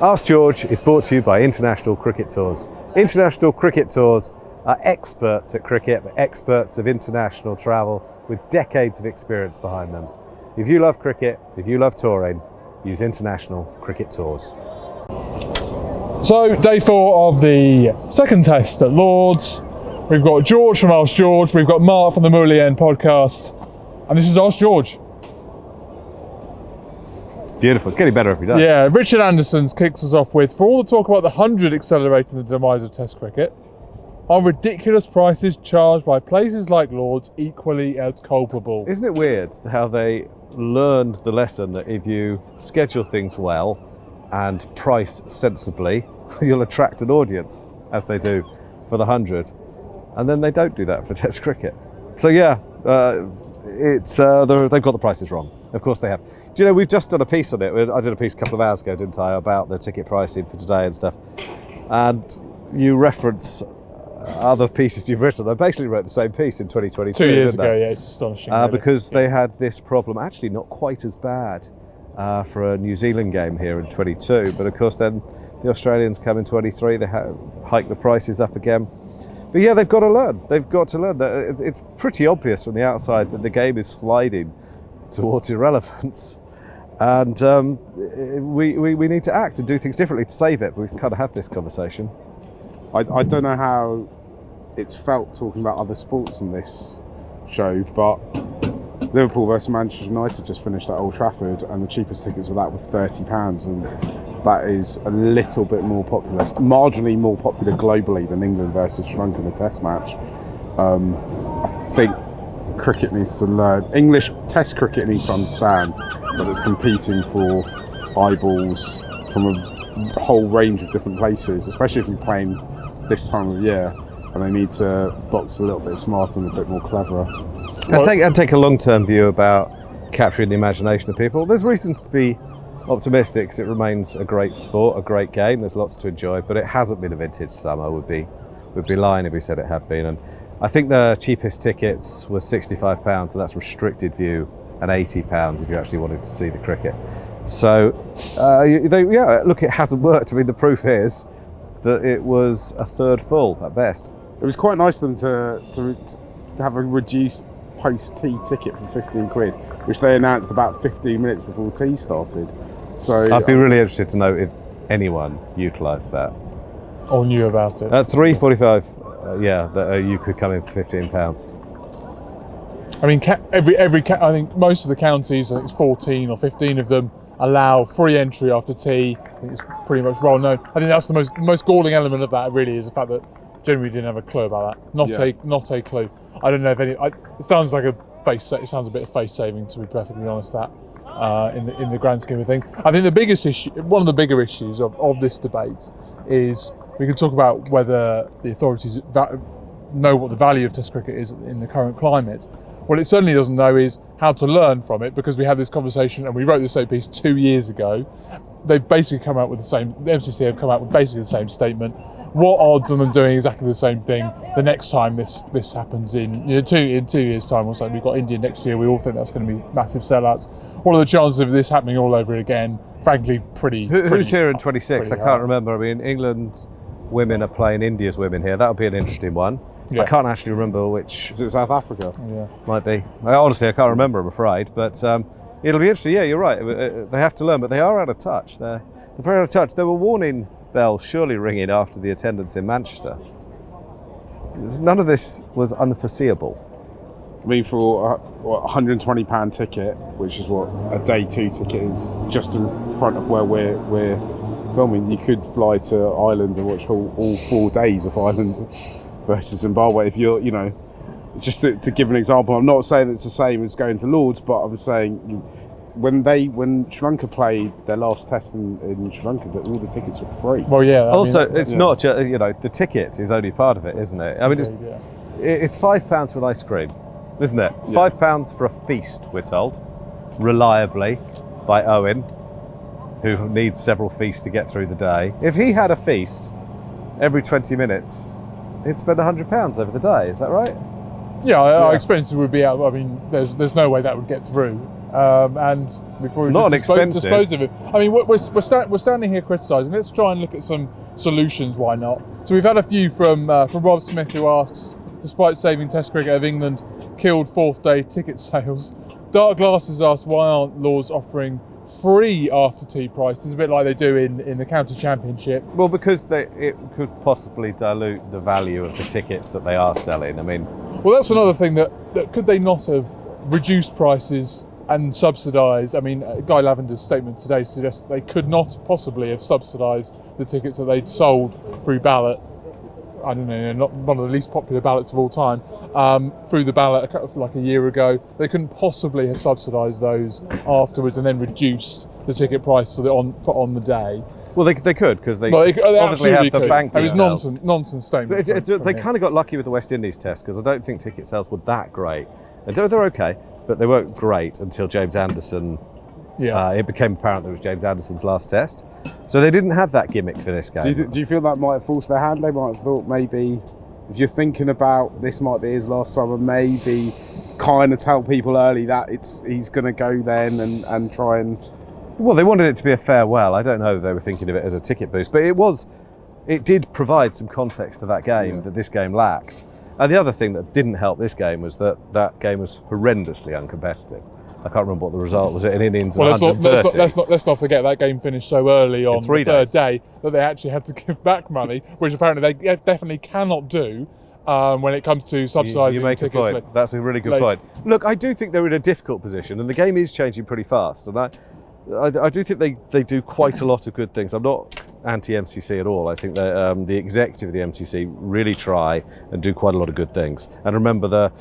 Ask George is brought to you by International Cricket Tours. International Cricket Tours are experts at cricket, but experts of international travel with decades of experience behind them. If you love cricket, if you love touring, use International Cricket Tours. So, day 4 of the second test at Lord's. We've got George from Ask George, we've got Mark from the Murali End podcast, and this is Ask George. Beautiful, it's getting better every day. Yeah, Richard Anderson's kicks us off with, for all the talk about the 100 accelerating the demise of Test cricket, are ridiculous prices charged by places like Lord's equally as culpable? Isn't it weird how they learned the lesson that if you schedule things well and price sensibly, you'll attract an audience, as they do for the 100, and then they don't do that for Test cricket. So yeah, they've got the prices wrong. Of course they have. Do you know, we've just done a piece on it. I did a piece a couple of hours ago, didn't I, about the ticket pricing for today and stuff. And you reference other pieces you've written. I basically wrote the same piece in 2022. 2 years ago, yeah, it's astonishing. Really. Because they had this problem, actually not quite as bad for a New Zealand game here in 22. But of course then the Australians come in 23, they hike the prices up again. But yeah, they've got to learn. They've got to learn that it's pretty obvious from the outside that the game is sliding towards irrelevance, and we need to act and do things differently to save it. We've kind of had this conversation. I don't know how it's felt talking about other sports on this show, but Liverpool versus Manchester United just finished at Old Trafford, and the cheapest tickets for that were £30, and that is a little bit more popular, marginally more popular globally than England versus Sri Lanka in a Test match. I think cricket needs to learn, English Test cricket needs to understand that it's competing for eyeballs from a whole range of different places, especially if you're playing this time of year, and they need to box a little bit smarter and a bit more cleverer. And take a long-term view about capturing the imagination of people. There's reasons to be optimistic because it remains a great sport, a great game. There's lots to enjoy, but it hasn't been a vintage summer. We'd be lying if we said it had been. And I think the cheapest tickets were £65, so that's restricted view, and £80 if you actually wanted to see the cricket. So, look, it hasn't worked. I mean, the proof is that it was a third full at best. It was quite nice of them to have a reduced post-tea ticket for £15, which they announced about 15 minutes before tea started. So I'd be really interested to know if anyone utilised that. Or knew about it. At 3:45, you could come in for £15. I mean, I think most of the counties, I think it's 14 or 15 of them, allow free entry after tea. I think it's pretty much well known. I think that's the most galling element of that, really, is the fact that generally we didn't have a clue about that. Not a clue. I don't know if any. It sounds like it sounds a bit of face saving, to be perfectly honest. That in the grand scheme of things, I think the biggest issue, one of the bigger issues of this debate, is we can talk about whether the authorities know what the value of Test cricket is in the current climate. What it certainly doesn't know is how to learn from it, because we had this conversation and we wrote this same piece 2 years ago. They've basically come out with the MCC have come out with basically the same statement. What odds on them doing exactly the same thing the next time this happens in 2 years' time or so? We've got India next year. We all think that's going to be massive sellouts. What are the chances of this happening all over again? Frankly, Who's here in 26? I can't high. remember. I mean, England women are playing India's women here. That'll be an interesting one. Yeah. I can't actually remember which. is it South Africa? Yeah. Might be. Honestly, I can't remember, I'm afraid. But it'll be interesting. Yeah, you're right. They have to learn, but they are out of touch. They're very out of touch. There were warning bells surely ringing after the attendance in Manchester. None of this was unforeseeable. I mean, for a £120 ticket, which is what a day 2 ticket is, just in front of where we're filming, you could fly to Ireland and watch all 4 days of Ireland versus Zimbabwe. If you're, just to give an example, I'm not saying it's the same as going to Lord's, but I'm saying when Sri Lanka played their last test in Sri Lanka, that all the tickets were free. Well, yeah. It's not just, the ticket is only part of it, isn't it? I mean, it's £5 for an ice cream, isn't it? Yeah. £5 for a feast, we're told, reliably by Owen, who needs several feasts to get through the day. If he had a feast every 20 minutes, he'd spend £100 over the day. Is that right? Yeah, our expenses would be out. I mean, there's no way that would get through. and we probably Not just on dispose of him. I mean, we're standing here criticising. Let's try and look at some solutions. Why not? So we've had a few from Rob Smith, who asks, despite saving Test cricket of England, killed fourth day ticket sales. Dark Glasses asks, why aren't Lords offering free after tea prices, a bit like they do in the county championship? Well, because it could possibly dilute the value of the tickets that they are selling. I mean, well, that's another thing that could they not have reduced prices and subsidised? I mean, Guy Lavender's statement today suggests they could not possibly have subsidised the tickets that they'd sold through ballot. I don't know, not one of the least popular ballots of all time, through the ballot like a year ago. They couldn't possibly have subsidised those afterwards and then reduced the ticket price for on the day. well, they could, because they They obviously have the could. bank It was details. nonsense statement. They kind of got lucky with the West Indies test, because I don't think ticket sales were that great. They're okay, but they weren't great until James Anderson. It became apparent that it was James Anderson's last test. So they didn't have that gimmick for this game. Do you feel that might have forced their hand? They might have thought maybe, if you're thinking about this might be his last summer, maybe kind of tell people early that he's going to go then and try and... Well, they wanted it to be a farewell. I don't know if they were thinking of it as a ticket boost, but it did provide some context to that game that this game lacked. And the other thing that didn't help this game was that game was horrendously uncompetitive. I can't remember what the result was. In innings, well, 130. let's not forget that game finished so early on the third day that they actually had to give back money, which apparently they definitely cannot do when it comes to subsidising You make tickets. a point. That's a really good point. Look, I do think they're in a difficult position, and the game is changing pretty fast. And I do think they do quite a lot of good things. I'm not anti-MCC at all. I think that the executive of the MCC really try and do quite a lot of good things. And remember the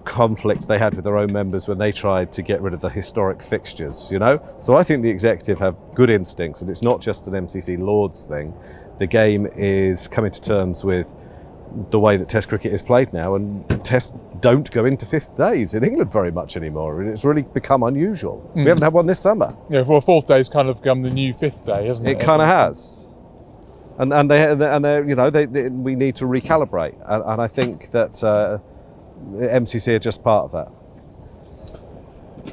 conflict they had with their own members when they tried to get rid of the historic fixtures, you know? So I think the executive have good instincts, and it's not just an MCC Lords thing. The game is coming to terms with the way that Test cricket is played now, and Tests don't go into fifth days in England very much anymore, and it's really become unusual. We haven't had one this summer. Yeah, well, fourth day's kind of become the new fifth day, hasn't it? It kind of has, and we need to recalibrate, and I think that MCC are just part of that.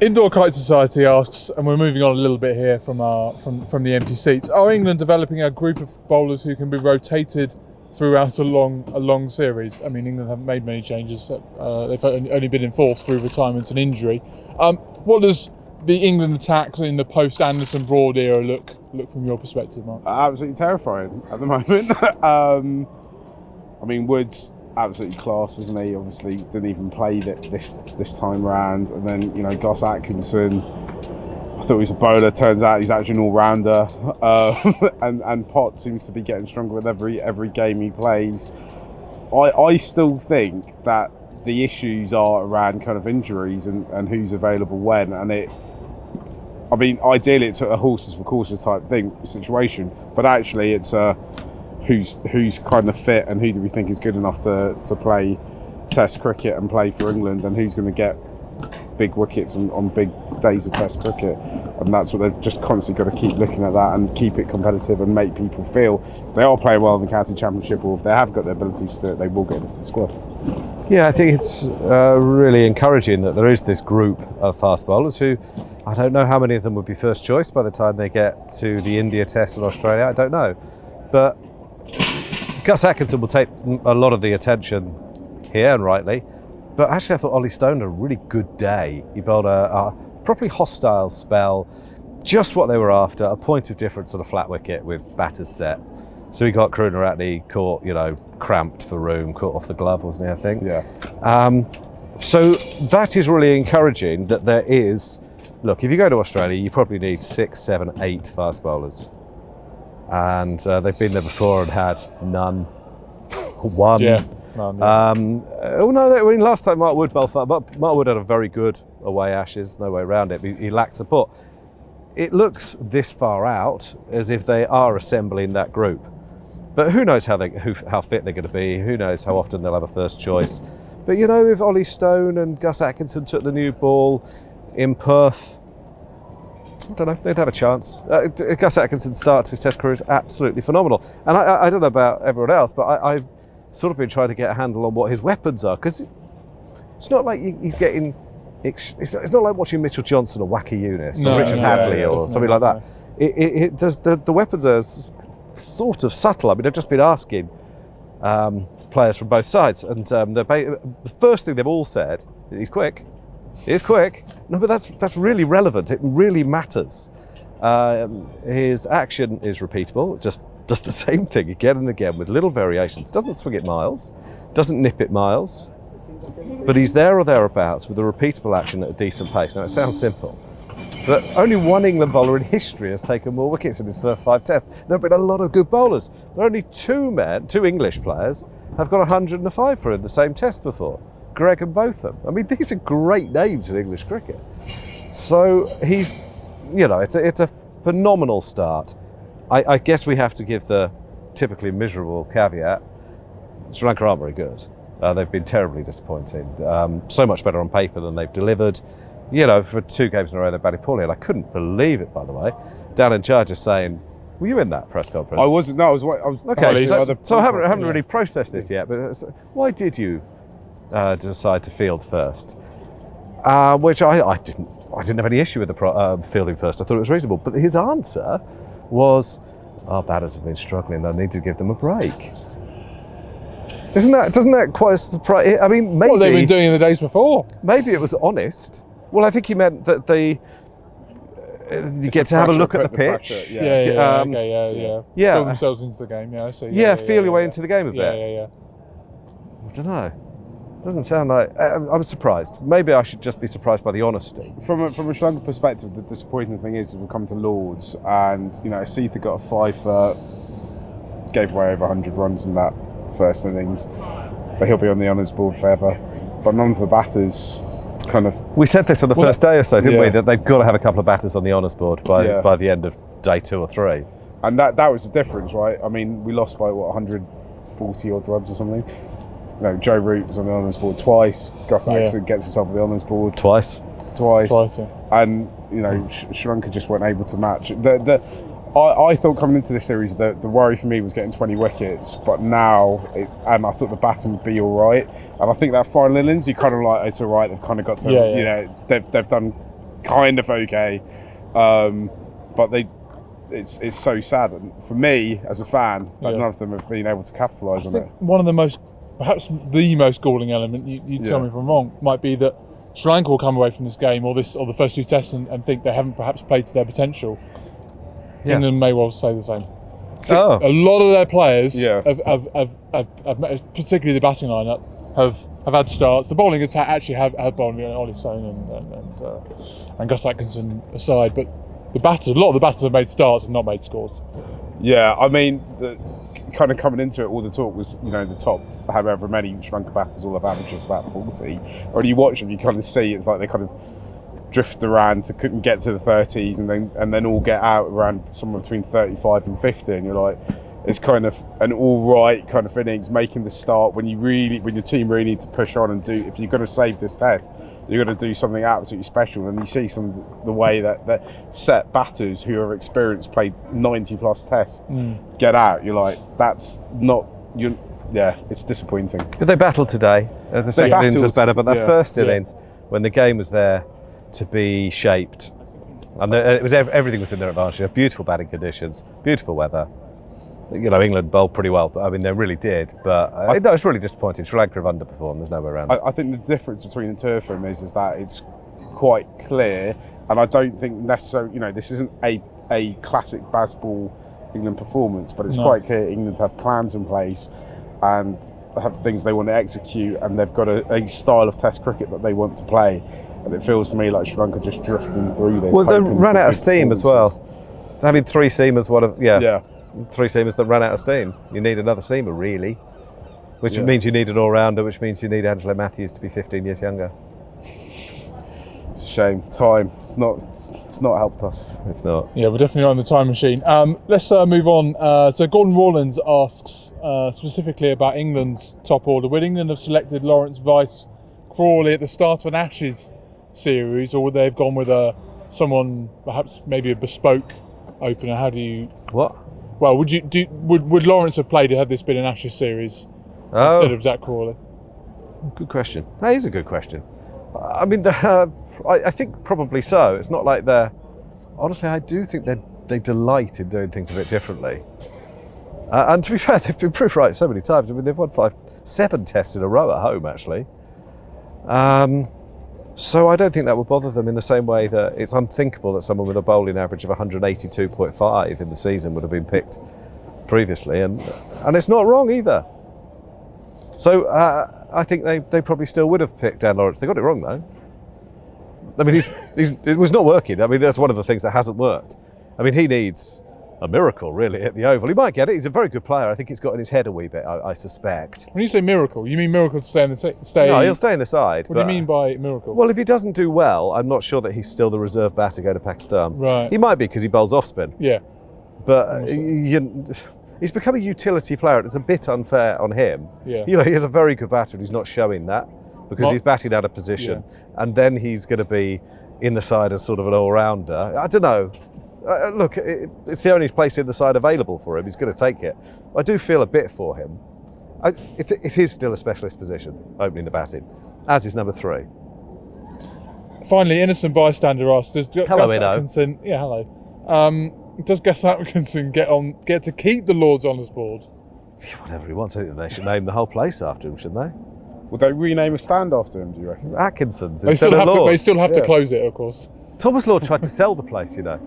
Indoor Kite Society asks, and we're moving on a little bit here from the empty seats. Are England developing a group of bowlers who can be rotated throughout a long series? I mean, England haven't made many changes. They've only been enforced through retirement and injury. What does the England attack in the post-Anderson Broad era look from your perspective, Mark? Absolutely terrifying at the moment. I mean, Woods absolutely class, isn't he? Obviously didn't even play this time round, and then Gus Atkinson, I thought he was a bowler, turns out he's actually an all-rounder, and Pott seems to be getting stronger with every game he plays. I still think that the issues are around kind of injuries and who's available when, and ideally it's a horses for courses type situation, but actually it's who's kind of fit and who do we think is good enough to play Test cricket and play for England, and who's going to get big wickets on big days of Test cricket. And that's what they've just constantly got to keep looking at, that and keep it competitive and make people feel they are playing well in the county championship, or if they have got the abilities to do it, they will get into the squad. Yeah, I think it's really encouraging that there is this group of fast bowlers who, I don't know how many of them would be first choice by the time they get to the India Test in Australia, I don't know. But Gus Atkinson will take a lot of the attention here, and rightly. But actually I thought Ollie Stone had a really good day. He bowled a properly hostile spell, just what they were after, a point of difference on a flat wicket with batters set. So he got Karunaratne caught, cramped for room, caught off the glove, wasn't he, I think? Yeah. So that is really encouraging that there is, look, if you go to Australia, you probably need 6, 7, 8 fast bowlers. And they've been there before and had none. One. Yeah. None, yeah. Last time Mark Wood bowled, Mark Wood had a very good away Ashes, no way around it. He lacked support. It looks this far out as if they are assembling that group. But who knows how fit they're going to be, who knows how often they'll have a first choice. But if Ollie Stone and Gus Atkinson took the new ball in Perth, I don't know, they'd have a chance. Gus Atkinson's start to his Test career is absolutely phenomenal. And I don't know about everyone else, but I've sort of been trying to get a handle on what his weapons are, because it's not like he's getting it's not like watching Mitchell Johnson or Wacky Eunice No, or Richard no, Hadley yeah, or something like that. The weapons are sort of subtle. I mean, they've just been asking players from both sides, and the first thing they've all said, he's quick. He's quick. No, but that's really relevant. It really matters. His action is repeatable. It just does the same thing again and again with little variations. Doesn't swing it miles, doesn't nip it miles, but he's there or thereabouts with a repeatable action at a decent pace. Now, it sounds simple, but only one England bowler in history has taken more wickets in his first 5 tests. There have been a lot of good bowlers, but only two English players have got 105 for in the same test before. Greg and Botham. I mean, these are great names in English cricket. So he's, it's a phenomenal start. I guess we have to give the typically miserable caveat. Sri Lanka aren't very good. They've been terribly disappointing. So much better on paper than they've delivered. For 2 games in a row, they batted poorly, and I couldn't believe it, by the way. Dan in charge is saying, were you in that press conference? I wasn't. No, I was. Okay, so I haven't really processed this yet, but why did you decide to field first? Which I didn't have any issue with the fielding first. I thought it was reasonable. But his answer was, our batters have been struggling. I need to give them a break. Doesn't that quite surprise? I mean, maybe what they've been doing in the days before. Maybe it was honest. Well, I think he meant that you get to have a look at the pitch. Yeah. Feel themselves into the game. Yeah, I see. Feel your way into the game a bit. Yeah. I don't know. Doesn't sound like. I was surprised. Maybe I should just be surprised by the honesty. From a Sri Lanka perspective, the disappointing thing is we'll come to Lords, and Asitha got a 5-foot, gave away over 100 runs in that first innings, but he'll be on the honours board forever. But none of the batters kind of. We said this on the first day or so, didn't we? That they've got to have a couple of batters on the honours board by the end of day 2 or 3. And that was the difference, right? I mean, we lost by 140 odd runs or something. Joe Root was on the honours board twice. Gus Atkinson gets himself on the honours board twice. And Sri Lanka just weren't able to match. I thought coming into this series the worry for me was getting 20 wickets, but now and I thought the batting would be all right. And I think that final innings, you kind of like, it's all right. They've kind of got to they've done kind of okay, but it's so sad for me as a fan that none of them have been able to capitalise on it. One of the most, perhaps the most galling element, you tell me if I'm wrong, might be that Sri Lanka will come away from this game or the first 2 tests and think they haven't perhaps played to their potential. Yeah. England may well say the same. So a lot of their players, have, particularly the batting lineup, have had starts. The bowling attack actually have bowled, Ollie Stone and Gus Atkinson aside, but a lot of the batters have made starts and not made scores. Yeah, I mean, kind of coming into it, all the talk was, the top, however many Sri Lanka batters all have averages about 40. When you watch them, you kind of see it's like they kind of drift around, so couldn't get to the 30s, and then all get out around somewhere between 35 and 50, and you're like, it's kind of an all right kind of innings, making the start when your team really need to push on and do. If you're going to save this test, you're going to do something absolutely special. And you see the way that set batters who are experienced, played 90 plus tests, get out. You're like, that's not you. Yeah, it's disappointing. But they battled today. The second innings was better, but that first innings, when the game was there to be shaped, and everything was in their advantage. Beautiful batting conditions, beautiful weather. England bowled pretty well, but I mean they really did. But that was really disappointing. Sri Lanka have underperformed. There's no way around it. I think the difference between the two of them is that it's quite clear, and I don't think necessarily. This isn't a classic Bazball England performance, but it's quite clear England have plans in place and have things they want to execute, and they've got a style of Test cricket that they want to play. And it feels to me like Sri Lanka just drifting through this. Well, they ran out of steam as well. I mean, 3 seamers, 3 seamers that ran out of steam. You need another seamer, really. Which means you need an all-rounder, which means you need Angelo Matthews to be 15 years younger. It's a shame. Time. It's not helped us. It's not. Yeah, we're definitely on the time machine. Let's move on. So Gordon Rawlins asks specifically about England's top order. Would England have selected Lawrence, Vice, Crawley at the start of an Ashes series, or would they have gone with someone, perhaps maybe a bespoke opener? How do you? What? Well, would Lawrence have played had this been an Ashes series instead of Zach Crawley? Good question. That is a good question. I mean, I think probably so. It's not like they're... Honestly, I do think they delight in doing things a bit differently. And to be fair, they've been proved right so many times. I mean, they've won 7 tests in a row at home, actually. So I don't think that would bother them in the same way that it's unthinkable that someone with a bowling average of 182.5 in the season would have been picked previously, and it's not wrong either. So I think they probably still would have picked Dan Lawrence. They got it wrong though. I mean, it was not working. I mean, that's one of the things that hasn't worked. I mean, he needs a miracle really at the Oval. He might get it. He's a very good player. I think he's got in his head a wee bit, I suspect. When you say miracle, you mean miracle to stay in the stay? No, he'll stay in the side. What do you mean by miracle? Well, if he doesn't do well, I'm not sure that he's still the reserve batter going to Pakistan. Right. He might be because he bowls off spin. Yeah. But he's become a utility player. It's a bit unfair on him. Yeah. You know, he's a very good batter and he's not showing that because he's batting out of position. Yeah. And then he's going to be in the side as sort of an all-rounder. I don't know. Look, it's the only place in the side available for him. He's going to take it. I do feel a bit for him. It is still a specialist position, opening the batting, as is number 3. Finally, innocent bystander asks, does Hello, Gus Atkinson... Yeah, hello. Does Gus Atkinson get to keep the Lord's Honours Board? Yeah, whatever he wants. I think they should name the whole place after him, shouldn't they? Would they rename a stand after him, do you reckon? Atkinson's. They still have to close it, of course. Thomas Lord tried to sell the place, you know.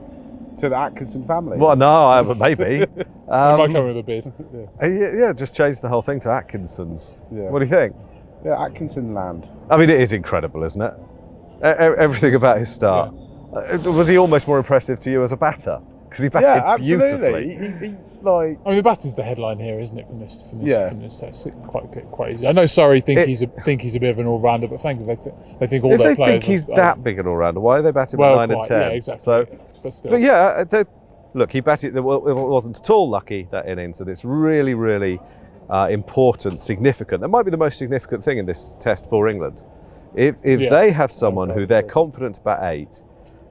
To the Atkinson family? Well, no, maybe. Might come with a bid. Yeah, just change the whole thing to Atkinson's. Yeah. What do you think? Yeah, Atkinson land. I mean, it is incredible, isn't it? Everything about his start. Yeah. Was he almost more impressive to you as a batter? Because he batted beautifully. He like. I mean, the batter's the headline here, isn't it? From this test, quite easy. I know Surrey think he's a bit of an all-rounder, but frankly, they think all their players. If they think he's that big an all-rounder, why are they batting with 9 and 10? Yeah, exactly. So, but still. But yeah, look, he batted. It wasn't at all lucky, that innings, and it's really, really important, significant. That might be the most significant thing in this test for England. If they have someone who they're confident to bat 8,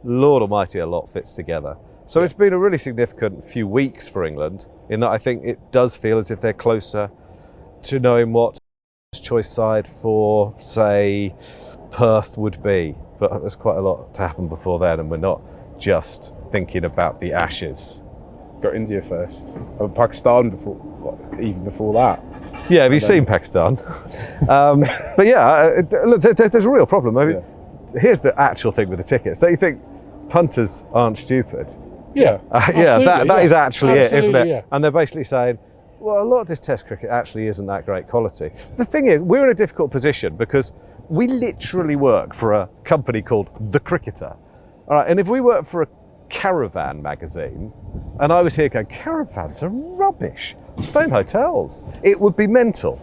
Lord Almighty, a lot fits together. So it's been a really significant few weeks for England, in that I think it does feel as if they're closer to knowing what choice side for, say, Perth would be. But there's quite a lot to happen before then, and we're not just thinking about the Ashes. Got India first, Pakistan even before that. Yeah, have you seen Pakistan? But yeah, look, there's a real problem. I mean, here's the actual thing with the tickets. Don't you think punters aren't stupid? Yeah, that is actually it, isn't it? Yeah. And they're basically saying, well, a lot of this test cricket actually isn't that great quality. The thing is, we're in a difficult position because we literally work for a company called The Cricketer. All right, and if we worked for a caravan magazine, and I was here going, caravans are rubbish, stone hotels, it would be mental.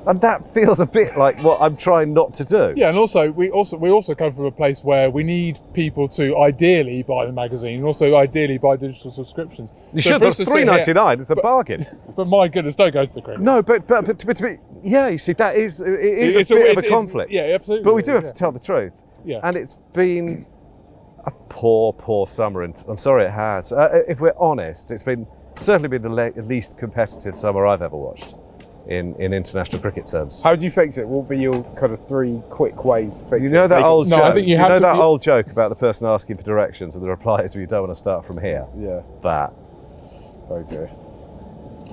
And that feels a bit like what I'm trying not to do. Yeah, and also we also come from a place where we need people to ideally buy the magazine and also ideally buy digital subscriptions. You should. That's $3.99. It's a bargain. But my goodness, don't go to the cricket. No, but yeah, you see, that is a bit of a conflict. Yeah, absolutely. But we do have to tell the truth. Yeah. And it's been a poor summer, and I'm sorry it has. If we're honest, it's certainly been the least competitive summer I've ever watched in international cricket terms. How do you fix it? What will be your kind of 3 quick ways to fix it? You know that old joke? I think you have old joke about the person asking for directions and the reply is, well, you don't want to start from here? Yeah. That. Okay.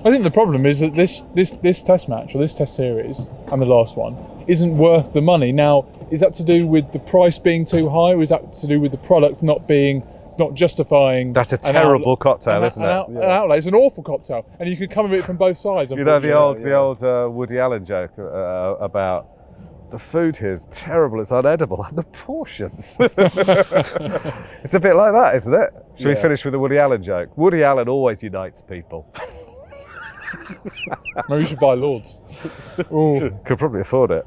I think the problem is that this test match or this test series and the last one isn't worth the money. Now, is that to do with the price being too high, or is that to do with the product not justifying? That's a terrible cocktail, isn't it? An outlay. It's an awful cocktail, and you could come at it from both sides. You know the old Woody Allen joke about the food here is terrible, it's unedible, and the portions. It's a bit like that, isn't it? Should we finish with the Woody Allen joke? Woody Allen always unites people. Maybe we should buy Lords. Could probably afford it.